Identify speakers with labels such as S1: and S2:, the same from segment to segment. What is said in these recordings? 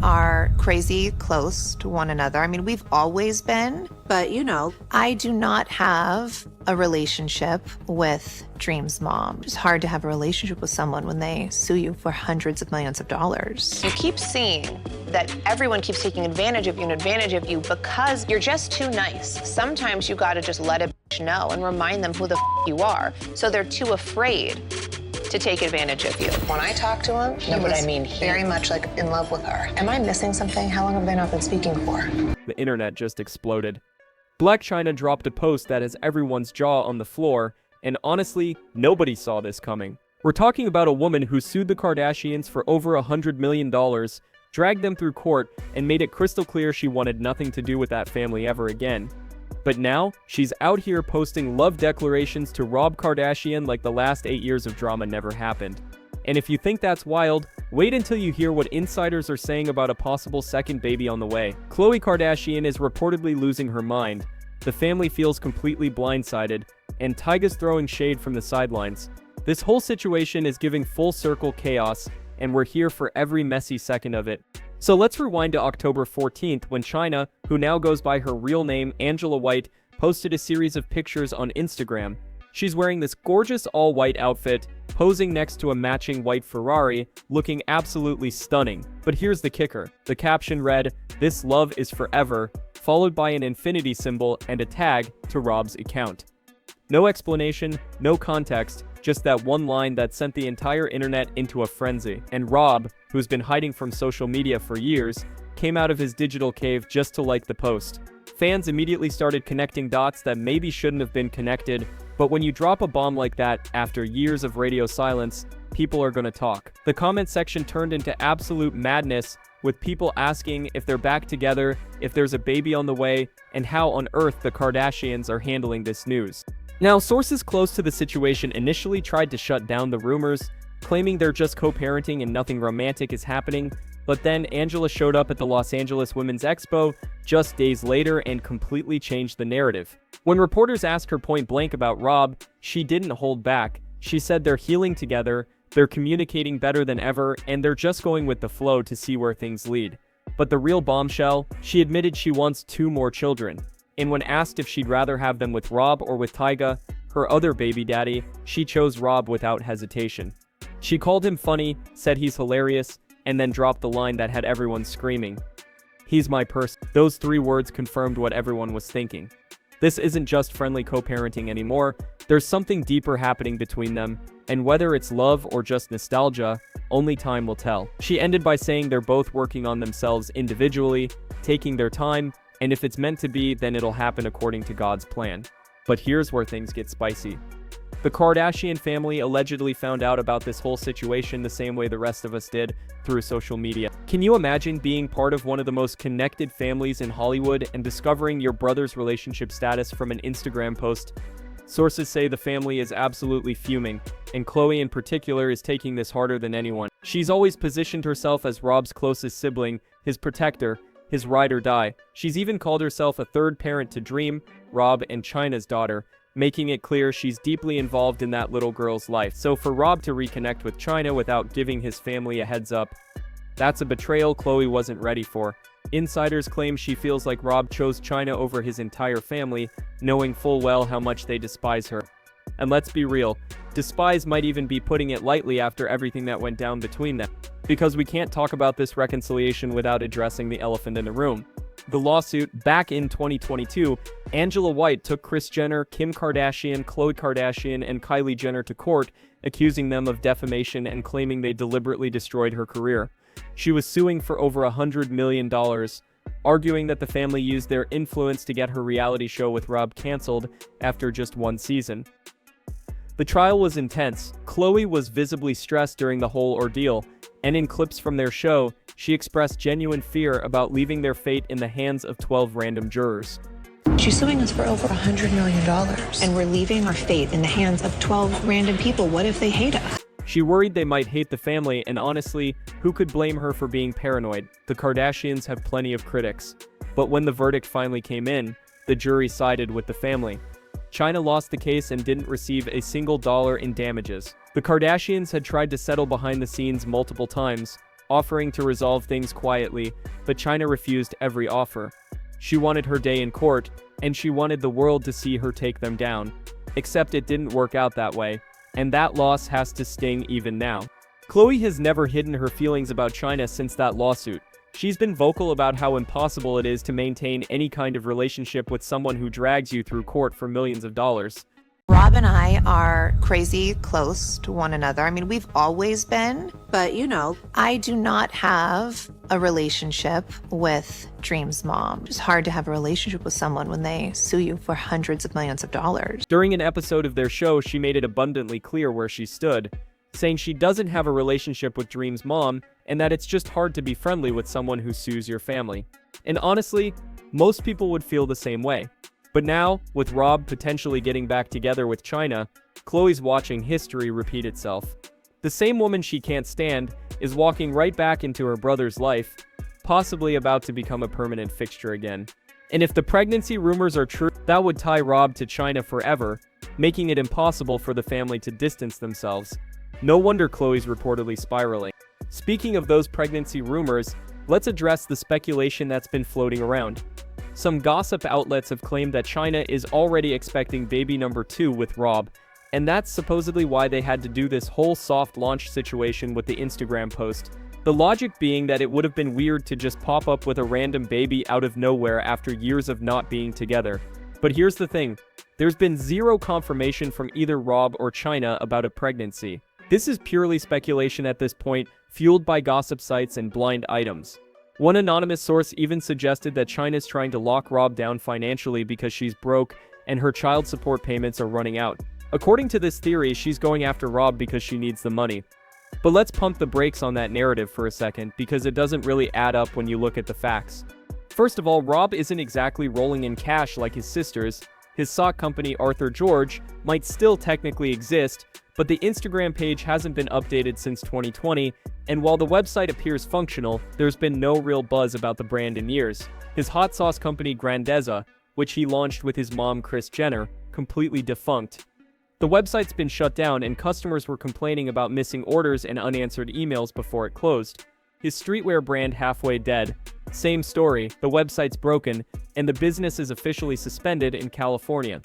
S1: are crazy close to one another. I mean, we've always been, but I do not have a relationship with Dream's mom. It's hard to have a relationship with someone when they sue you for hundreds of millions of dollars.
S2: You keep seeing that everyone keeps taking advantage of you because you're just too nice. Sometimes you gotta just let a bitch know and remind them who the you are. So they're too afraid to take advantage of you. When I talk to him, he's very much like in love with her. Am I missing something? How long have they not been speaking for?
S3: The internet just exploded. Blac Chyna dropped a post that has everyone's jaw on the floor, and honestly, nobody saw this coming. We're talking about a woman who sued the Kardashians for over $100 million, dragged them through court, and made it crystal clear she wanted nothing to do with that family ever again. But now, she's out here posting love declarations to Rob Kardashian like the last 8 years of drama never happened. And if you think that's wild, wait until you hear what insiders are saying about a possible second baby on the way. Khloé Kardashian is reportedly losing her mind, the family feels completely blindsided, and Tyga's throwing shade from the sidelines. This whole situation is giving full circle chaos, and we're here for every messy second of it. So let's rewind to October 14th when Chyna, who now goes by her real name Angela White, posted a series of pictures on Instagram. She's wearing this gorgeous all-white outfit, posing next to a matching white Ferrari, looking absolutely stunning. But here's the kicker. The caption read, "This love is forever," followed by an infinity symbol and a tag to Rob's account. No explanation, no context, just that one line that sent the entire internet into a frenzy. And Rob, who's been hiding from social media for years, came out of his digital cave just to like the post. Fans immediately started connecting dots that maybe shouldn't have been connected, but when you drop a bomb like that after years of radio silence, people are gonna talk. The comment section turned into absolute madness, with people asking if they're back together, if there's a baby on the way, and how on earth the Kardashians are handling this news. Now, sources close to the situation initially tried to shut down the rumors, claiming they're just co-parenting and nothing romantic is happening, but then Angela showed up at the Los Angeles Women's Expo just days later and completely changed the narrative. When reporters asked her point blank about Rob, she didn't hold back. She said they're healing together, they're communicating better than ever, and they're just going with the flow to see where things lead. But the real bombshell, she admitted she wants 2 more children. And when asked if she'd rather have them with Rob or with Tyga, her other baby daddy, she chose Rob without hesitation. She called him funny, said he's hilarious, and then dropped the line that had everyone screaming, "He's my person." Those 3 words confirmed what everyone was thinking. This isn't just friendly co-parenting anymore, there's something deeper happening between them, and whether it's love or just nostalgia, only time will tell. She ended by saying they're both working on themselves individually, taking their time, and if it's meant to be, then it'll happen according to God's plan. But here's where things get spicy. The Kardashian family allegedly found out about this whole situation the same way the rest of us did, through social media. Can you imagine being part of one of the most connected families in Hollywood and discovering your brother's relationship status from an Instagram post? Sources say the family is absolutely fuming, and Khloé in particular is taking this harder than anyone. She's always positioned herself as Rob's closest sibling, his protector, his ride or die. She's even called herself a third parent to Dream, Rob, and Chyna's daughter, making it clear she's deeply involved in that little girl's life. So for Rob to reconnect with Chyna without giving his family a heads up, that's a betrayal Khloé wasn't ready for. Insiders claim she feels like Rob chose Chyna over his entire family, knowing full well how much they despise her. And let's be real, despise might even be putting it lightly after everything that went down between them. Because we can't talk about this reconciliation without addressing the elephant in the room. The lawsuit. Back in 2022, Angela White took Kris Jenner, Kim Kardashian, Khloé Kardashian, and Kylie Jenner to court, accusing them of defamation and claiming they deliberately destroyed her career. She was suing for over $100 million, arguing that the family used their influence to get her reality show with Rob canceled after just 1 season. The trial was intense. Khloé was visibly stressed during the whole ordeal, and in clips from their show, she expressed genuine fear about leaving their fate in the hands of 12 random jurors.
S1: She's suing us for over $100 million, and we're leaving our fate in the hands of 12 random people. What if they hate us?
S3: She worried they might hate the family, and honestly, who could blame her for being paranoid? The Kardashians have plenty of critics. But when the verdict finally came in, the jury sided with the family. Chyna lost the case and didn't receive a single dollar in damages. The Kardashians had tried to settle behind the scenes multiple times, offering to resolve things quietly, but Chyna refused every offer. She wanted her day in court, and she wanted the world to see her take them down. Except it didn't work out that way, and that loss has to sting even now. Khloé has never hidden her feelings about Chyna since that lawsuit. She's been vocal about how impossible it is to maintain any kind of relationship with someone who drags you through court for millions of dollars.
S1: Rob and I are crazy close to one another. I mean, we've always been, but I do not have a relationship with Dream's mom. It's hard to have a relationship with someone when they sue you for hundreds of millions of dollars.
S3: During an episode of their show, she made it abundantly clear where she stood, saying she doesn't have a relationship with Dream's mom and that it's just hard to be friendly with someone who sues your family. And honestly, most people would feel the same way. But now, with Rob potentially getting back together with Chyna, Khloé's watching history repeat itself. The same woman she can't stand is walking right back into her brother's life, possibly about to become a permanent fixture again. And if the pregnancy rumors are true, that would tie Rob to Chyna forever, making it impossible for the family to distance themselves. No wonder Khloé's reportedly spiraling. Speaking of those pregnancy rumors, let's address the speculation that's been floating around. Some gossip outlets have claimed that Chyna is already expecting baby number 2 with Rob, and that's supposedly why they had to do this whole soft launch situation with the Instagram post. The logic being that it would have been weird to just pop up with a random baby out of nowhere after years of not being together. But here's the thing, there's been zero confirmation from either Rob or Chyna about a pregnancy. This is purely speculation at this point, fueled by gossip sites and blind items. One anonymous source even suggested that Chyna's trying to lock Rob down financially because she's broke and her child support payments are running out. According to this theory, she's going after Rob because she needs the money. But let's pump the brakes on that narrative for a second because it doesn't really add up when you look at the facts. First of all, Rob isn't exactly rolling in cash like his sisters. His sock company Arthur George might still technically exist, but the Instagram page hasn't been updated since 2020, and while the website appears functional, there's been no real buzz about the brand in years. His hot sauce company Grandeza, which he launched with his mom Kris Jenner, completely defunct. The website's been shut down and customers were complaining about missing orders and unanswered emails before it closed. His streetwear brand Halfway Dead. Same story, the website's broken, and the business is officially suspended in California.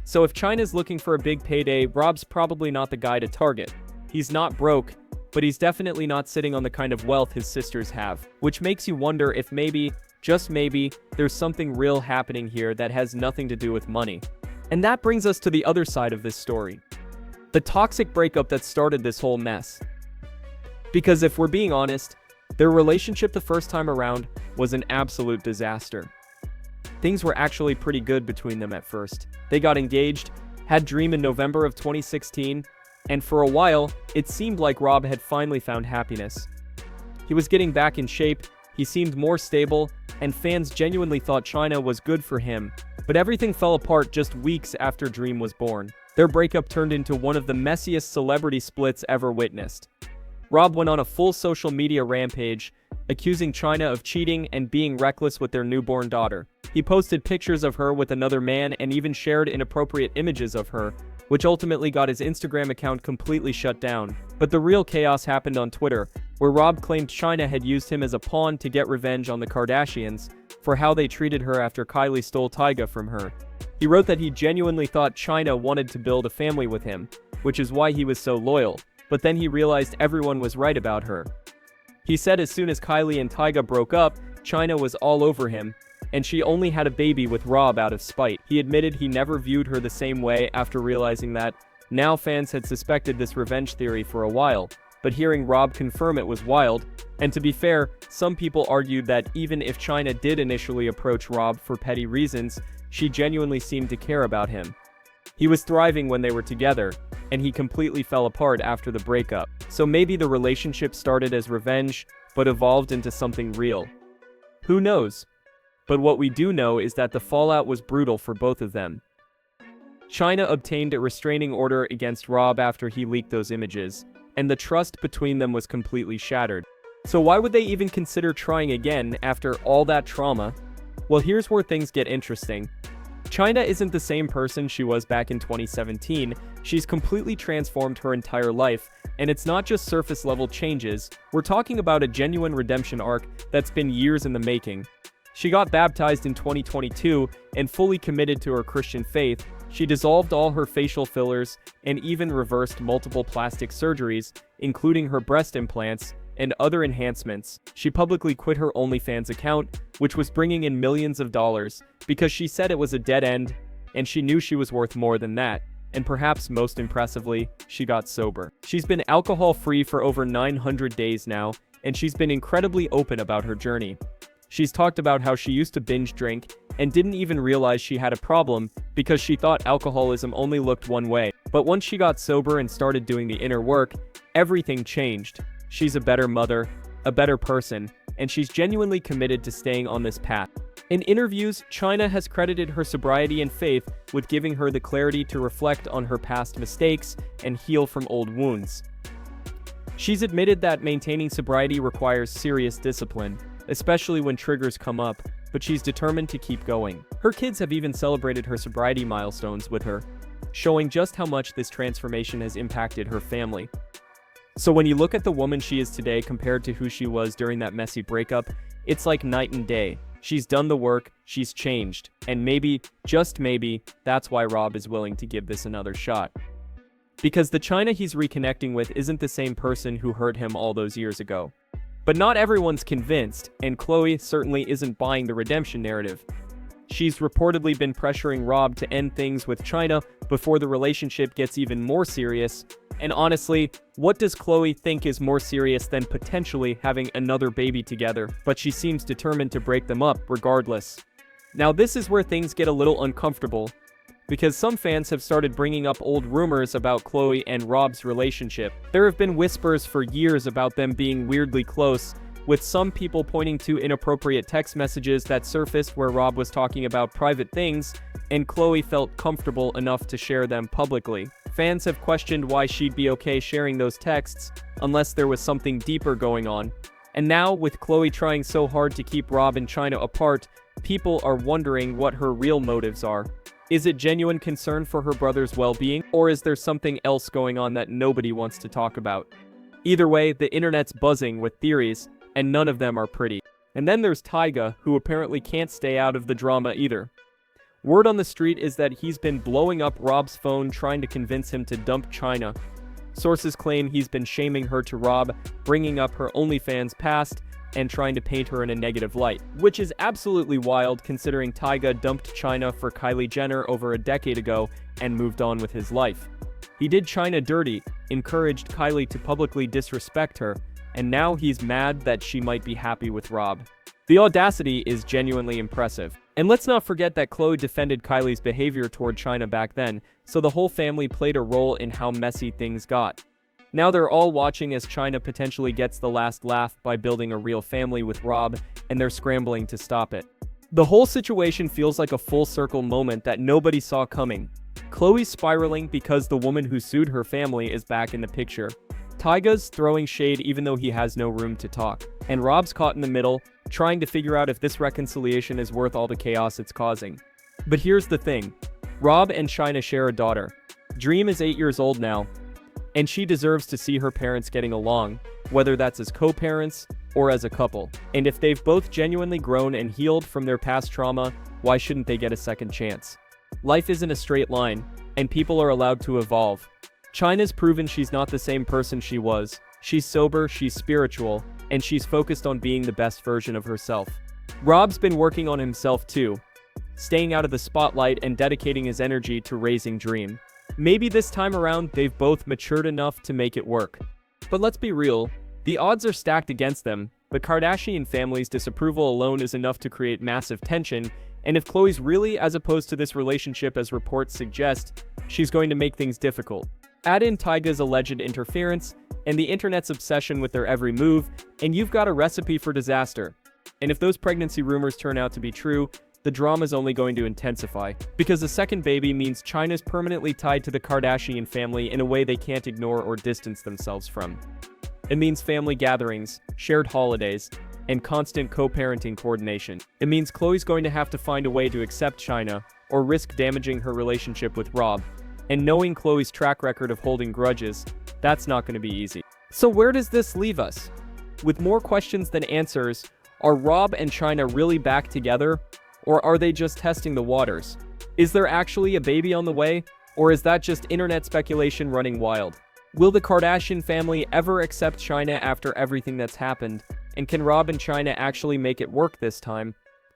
S3: So if Chyna's looking for a big payday, Rob's probably not the guy to target. He's not broke, but he's definitely not sitting on the kind of wealth his sisters have, which makes you wonder if maybe, just maybe, there's something real happening here that has nothing to do with money. And that brings us to the other side of this story. The toxic breakup that started this whole mess. Because if we're being honest, their relationship the first time around was an absolute disaster. Things were actually pretty good between them at first. They got engaged, had Dream in November of 2016, and for a while, it seemed like Rob had finally found happiness. He was getting back in shape, he seemed more stable, and fans genuinely thought Chyna was good for him. But everything fell apart just weeks after Dream was born. Their breakup turned into one of the messiest celebrity splits ever witnessed. Rob went on a full social media rampage, accusing Chyna of cheating and being reckless with their newborn daughter. He posted pictures of her with another man and even shared inappropriate images of her, which ultimately got his Instagram account completely shut down. But the real chaos happened on Twitter, where Rob claimed Chyna had used him as a pawn to get revenge on the Kardashians for how they treated her after Kylie stole Tyga from her. He wrote that he genuinely thought Chyna wanted to build a family with him, which is why he was so loyal, but then he realized everyone was right about her. He said as soon as Kylie and Tyga broke up, Chyna was all over him, and she only had a baby with Rob out of spite. He admitted he never viewed her the same way after realizing that. Now fans had suspected this revenge theory for a while, but hearing Rob confirm it was wild. And to be fair, some people argued that even if Chyna did initially approach Rob for petty reasons, she genuinely seemed to care about him. He was thriving when they were together, and he completely fell apart after the breakup. So maybe the relationship started as revenge, but evolved into something real. Who knows? But what we do know is that the fallout was brutal for both of them. Chyna obtained a restraining order against Rob after he leaked those images, and the trust between them was completely shattered. So why would they even consider trying again after all that trauma? Well, here's where things get interesting. Chyna isn't the same person she was back in 2017. She's completely transformed her entire life, and it's not just surface-level changes. We're talking about a genuine redemption arc that's been years in the making. She got baptized in 2022 and fully committed to her Christian faith. She dissolved all her facial fillers and even reversed multiple plastic surgeries, including her breast implants and other enhancements. She publicly quit her OnlyFans account, which was bringing in millions of dollars, because she said it was a dead end, and she knew she was worth more than that. And perhaps most impressively, she got sober. She's been alcohol-free for over 900 days now, and she's been incredibly open about her journey. She's talked about how she used to binge drink and didn't even realize she had a problem because she thought alcoholism only looked one way. But once she got sober and started doing the inner work, everything changed. She's a better mother, a better person, and she's genuinely committed to staying on this path. In interviews, Chyna has credited her sobriety and faith with giving her the clarity to reflect on her past mistakes and heal from old wounds. She's admitted that maintaining sobriety requires serious discipline, especially when triggers come up, but she's determined to keep going. Her kids have even celebrated her sobriety milestones with her, showing just how much this transformation has impacted her family. So when you look at the woman she is today compared to who she was during that messy breakup, it's like night and day. She's done the work, she's changed, and maybe, just maybe, that's why Rob is willing to give this another shot. Because the Chyna he's reconnecting with isn't the same person who hurt him all those years ago. But not everyone's convinced, and Khloe certainly isn't buying the redemption narrative. She's reportedly been pressuring Rob to end things with Chyna before the relationship gets even more serious. And honestly, what does Khloe think is more serious than potentially having another baby together? But she seems determined to break them up regardless. Now this is where things get a little uncomfortable, because some fans have started bringing up old rumors about Khloe and Rob's relationship. There have been whispers for years about them being weirdly close, with some people pointing to inappropriate text messages that surfaced where Rob was talking about private things, and Khloe felt comfortable enough to share them publicly. Fans have questioned why she'd be okay sharing those texts, unless there was something deeper going on. And now, with Khloe trying so hard to keep Rob and Chyna apart, people are wondering what her real motives are. Is it genuine concern for her brother's well-being, or is there something else going on that nobody wants to talk about? Either way, the internet's buzzing with theories, and none of them are pretty. And then there's Tyga, who apparently can't stay out of the drama either. Word on the street is that he's been blowing up Rob's phone trying to convince him to dump Chyna. Sources claim he's been shaming her to Rob, bringing up her OnlyFans past, and trying to paint her in a negative light, which is absolutely wild considering Tyga dumped Chyna for Kylie Jenner over a decade ago and moved on with his life. He did Chyna dirty, encouraged Kylie to publicly disrespect her, and now he's mad that she might be happy with Rob. The audacity is genuinely impressive. And let's not forget that Khloe defended Kylie's behavior toward Chyna back then, so the whole family played a role in how messy things got. Now they're all watching as Chyna potentially gets the last laugh by building a real family with Rob, and they're scrambling to stop it. The whole situation feels like a full circle moment that nobody saw coming. Khloe's spiraling because the woman who sued her family is back in the picture. Tyga's throwing shade even though he has no room to talk. And Rob's caught in the middle, trying to figure out if this reconciliation is worth all the chaos it's causing. But here's the thing. Rob and Chyna share a daughter. Dream is 8 years old now, and she deserves to see her parents getting along, whether that's as co-parents or as a couple. And if they've both genuinely grown and healed from their past trauma, why shouldn't they get a second chance? Life isn't a straight line, and people are allowed to evolve. Chyna's proven she's not the same person she was. She's sober, she's spiritual, and she's focused on being the best version of herself. Rob's been working on himself too, staying out of the spotlight and dedicating his energy to raising Dream. Maybe this time around they've both matured enough to make it work. But let's be real, the odds are stacked against them. The Kardashian family's disapproval alone is enough to create massive tension, and if Khloe's really as opposed to this relationship as reports suggest, she's going to make things difficult. Add in Tyga's alleged interference, and the internet's obsession with their every move, and you've got a recipe for disaster. And if those pregnancy rumors turn out to be true, the drama's only going to intensify. Because a second baby means Chyna's permanently tied to the Kardashian family in a way they can't ignore or distance themselves from. It means family gatherings, shared holidays, and constant co-parenting coordination. It means Khloé's going to have to find a way to accept Chyna, or risk damaging her relationship with Rob. And knowing Khloé's track record of holding grudges, that's not going to be easy. So where does this leave us? With more questions than answers, are Rob and Chyna really back together? Or are they just testing the waters? Is there actually a baby on the way? Or is that just internet speculation running wild? Will the Kardashian family ever accept Chyna after everything that's happened? And can Rob and Chyna actually make it work this time?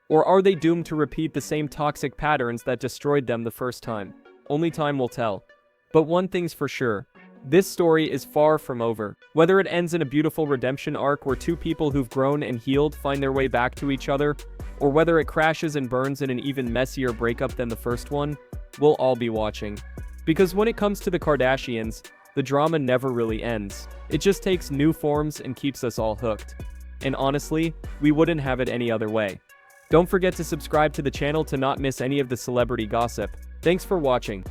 S3: Or are they doomed to repeat the same toxic patterns that destroyed them the first time? Only time will tell. But one thing's for sure. This story is far from over. Whether it ends in a beautiful redemption arc where two people who've grown and healed find their way back to each other, or whether it crashes and burns in an even messier breakup than the first one, we'll all be watching. Because when it comes to the Kardashians, the drama never really ends. It just takes new forms and keeps us all hooked. And honestly, we wouldn't have it any other way. Don't forget to subscribe to the channel to not miss any of the celebrity gossip. Thanks for watching.